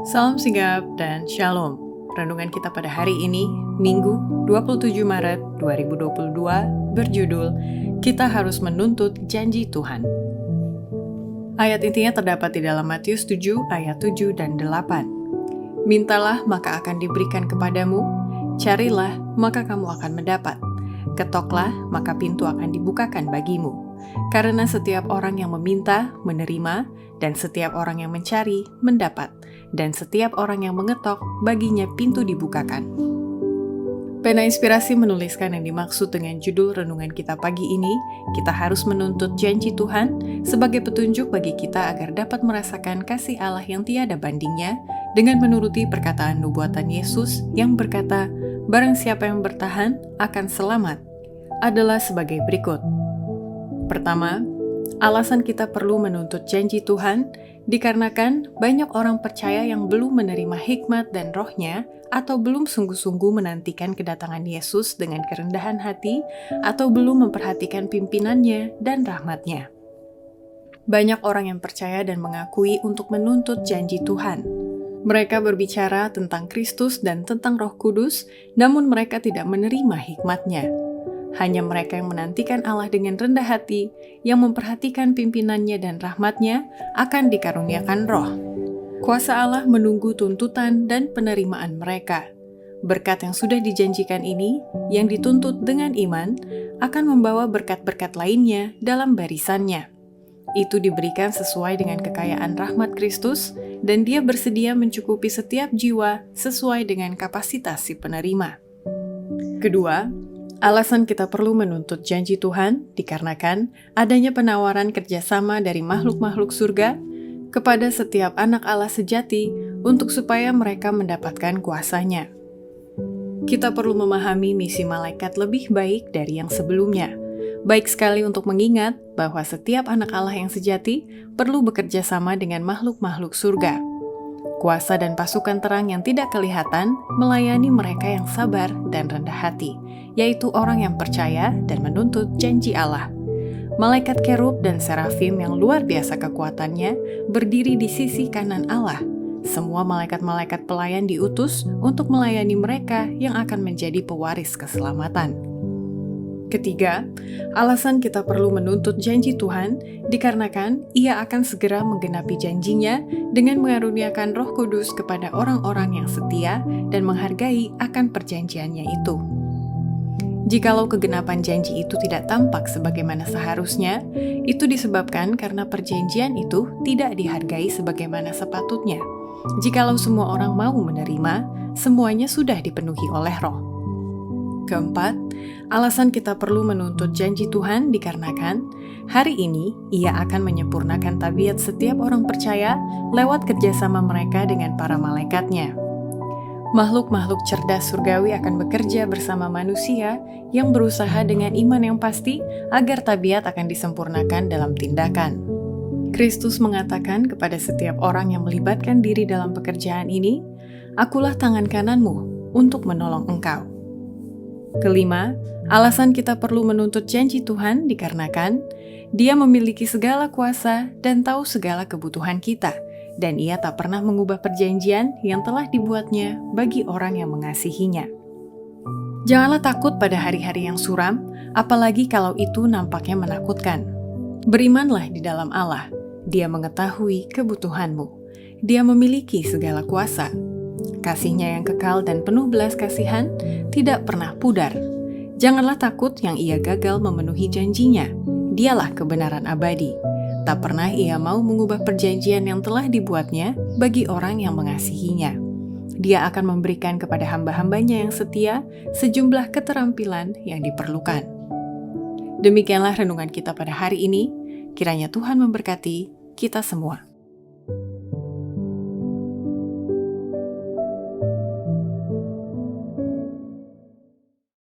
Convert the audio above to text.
Salam sigap dan shalom. Renungan kita pada hari ini, Minggu 27 Maret 2022, berjudul Kita Harus Menuntut Janji Tuhan. Ayat intinya terdapat di dalam Matius 7 ayat 7 dan 8. Mintalah maka akan diberikan kepadamu, carilah maka kamu akan mendapat, ketoklah maka pintu akan dibukakan bagimu. Karena setiap orang yang meminta, menerima, dan setiap orang yang mencari, mendapat, dan setiap orang yang mengetok, baginya pintu dibukakan. Pena Inspirasi menuliskan yang dimaksud dengan judul renungan kita pagi ini, kita harus menuntut janji Tuhan sebagai petunjuk bagi kita agar dapat merasakan kasih Allah yang tiada bandingnya dengan menuruti perkataan nubuatan Yesus yang berkata, barang siapa yang bertahan akan selamat, adalah sebagai berikut. Pertama, alasan kita perlu menuntut janji Tuhan dikarenakan banyak orang percaya yang belum menerima hikmat dan rohnya atau belum sungguh-sungguh menantikan kedatangan Yesus dengan kerendahan hati atau belum memperhatikan pimpinannya dan rahmatnya. Banyak orang yang percaya dan mengakui untuk menuntut janji Tuhan. Mereka berbicara tentang Kristus dan tentang Roh Kudus, namun mereka tidak menerima hikmatnya. Hanya mereka yang menantikan Allah dengan rendah hati, yang memperhatikan pimpinannya dan rahmatnya, akan dikaruniakan roh. Kuasa Allah menunggu tuntutan dan penerimaan mereka. Berkat yang sudah dijanjikan ini, yang dituntut dengan iman, akan membawa berkat-berkat lainnya dalam barisannya. Itu diberikan sesuai dengan kekayaan rahmat Kristus, dan Dia bersedia mencukupi setiap jiwa sesuai dengan kapasitas si penerima. Kedua, alasan kita perlu menuntut janji Tuhan dikarenakan adanya penawaran kerjasama dari makhluk-makhluk surga kepada setiap anak Allah sejati untuk supaya mereka mendapatkan kuasanya. Kita perlu memahami misi malaikat lebih baik dari yang sebelumnya. Baik sekali untuk mengingat bahwa setiap anak Allah yang sejati perlu bekerja sama dengan makhluk-makhluk surga. Kuasa dan pasukan terang yang tidak kelihatan melayani mereka yang sabar dan rendah hati, yaitu orang yang percaya dan menuntut janji Allah. Malaikat kerub dan serafim yang luar biasa kekuatannya berdiri di sisi kanan Allah. Semua malaikat-malaikat pelayan diutus untuk melayani mereka yang akan menjadi pewaris keselamatan. Ketiga, alasan kita perlu menuntut janji Tuhan dikarenakan Ia akan segera menggenapi janjinya dengan mengaruniakan Roh Kudus kepada orang-orang yang setia dan menghargai akan perjanjiannya itu. Jikalau kegenapan janji itu tidak tampak sebagaimana seharusnya, itu disebabkan karena perjanjian itu tidak dihargai sebagaimana sepatutnya. Jikalau semua orang mau menerima, semuanya sudah dipenuhi oleh Roh. Keempat, alasan kita perlu menuntut janji Tuhan dikarenakan hari ini Ia akan menyempurnakan tabiat setiap orang percaya lewat kerjasama mereka dengan para malaikatnya. Makhluk-makhluk cerdas surgawi akan bekerja bersama manusia yang berusaha dengan iman yang pasti agar tabiat akan disempurnakan dalam tindakan. Kristus mengatakan kepada setiap orang yang melibatkan diri dalam pekerjaan ini, "Akulah tangan kananmu untuk menolong engkau." Kelima, alasan kita perlu menuntut janji Tuhan dikarenakan Dia memiliki segala kuasa dan tahu segala kebutuhan kita, dan Ia tak pernah mengubah perjanjian yang telah dibuatnya bagi orang yang mengasihinya. Janganlah takut pada hari-hari yang suram, apalagi kalau itu nampaknya menakutkan. Berimanlah di dalam Allah, Dia mengetahui kebutuhanmu. Dia memiliki segala kuasa. Kasih-Nya yang kekal dan penuh belas kasihan tidak pernah pudar. Janganlah takut yang Ia gagal memenuhi janjinya. Dialah kebenaran abadi. Tak pernah Ia mau mengubah perjanjian yang telah dibuatnya bagi orang yang mengasihinya. Dia akan memberikan kepada hamba-hambanya yang setia sejumlah keterampilan yang diperlukan. Demikianlah renungan kita pada hari ini. Kiranya Tuhan memberkati kita semua.